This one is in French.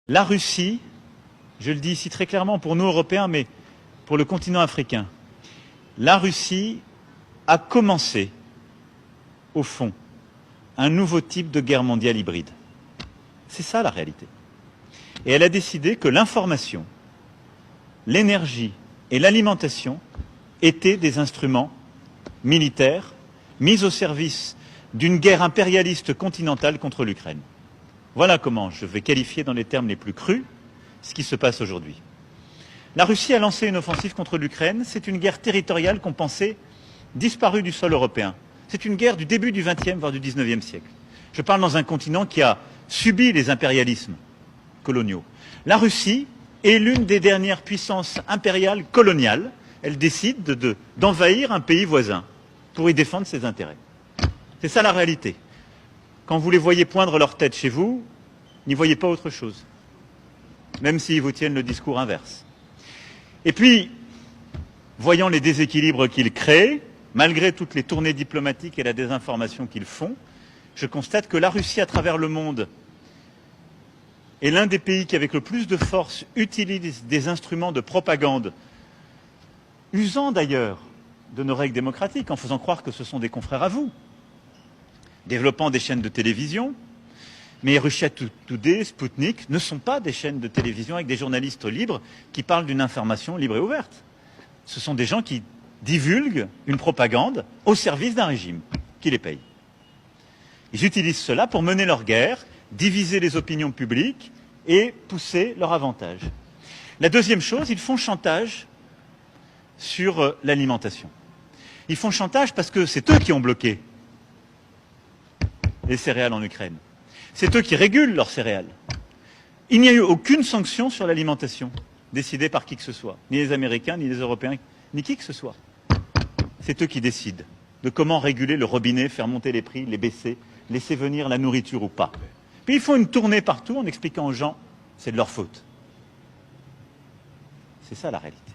La Russie, je le dis ici très clairement pour nous Européens, mais pour le continent africain, la Russie a commencé, au fond, un nouveau type de guerre mondiale hybride. C'est ça la réalité. Et elle a décidé que l'information, l'énergie et l'alimentation étaient des instruments militaires mis au service d'une guerre impérialiste continentale contre l'Ukraine. Voilà comment je vais qualifier dans les termes les plus crus ce qui se passe aujourd'hui. La Russie a lancé une offensive contre l'Ukraine. C'est une guerre territoriale qu'on pensait disparue du sol européen. C'est une guerre du début du XXe, voire du XIXe siècle. Je parle dans un continent qui a subi les impérialismes coloniaux. La Russie est l'une des dernières puissances impériales coloniales. Elle décide d'envahir un pays voisin pour y défendre ses intérêts. C'est ça la réalité. Quand vous les voyez poindre leur tête chez vous, n'y voyez pas autre chose, même s'ils vous tiennent le discours inverse. Et puis, voyant les déséquilibres qu'ils créent, malgré toutes les tournées diplomatiques et la désinformation qu'ils font, je constate que la Russie, à travers le monde, est l'un des pays qui, avec le plus de force, utilise des instruments de propagande, usant d'ailleurs de nos règles démocratiques, en faisant croire que ce sont des confrères à vous, développant des chaînes de télévision. Mais Russia Today, Sputnik ne sont pas des chaînes de télévision avec des journalistes libres qui parlent d'une information libre et ouverte. Ce sont des gens qui divulguent une propagande au service d'un régime qui les paye. Ils utilisent cela pour mener leur guerre, diviser les opinions publiques et pousser leur avantage. La deuxième chose, ils font chantage sur l'alimentation. Ils font chantage parce que c'est eux qui ont bloqué les céréales en Ukraine. C'est eux qui régulent leurs céréales. Il n'y a eu aucune sanction sur l'alimentation décidée par qui que ce soit, ni les Américains, ni les Européens, ni qui que ce soit. C'est eux qui décident de comment réguler le robinet, faire monter les prix, les baisser, laisser venir la nourriture ou pas. Puis ils font une tournée partout en expliquant aux gens, c'est de leur faute. C'est ça la réalité.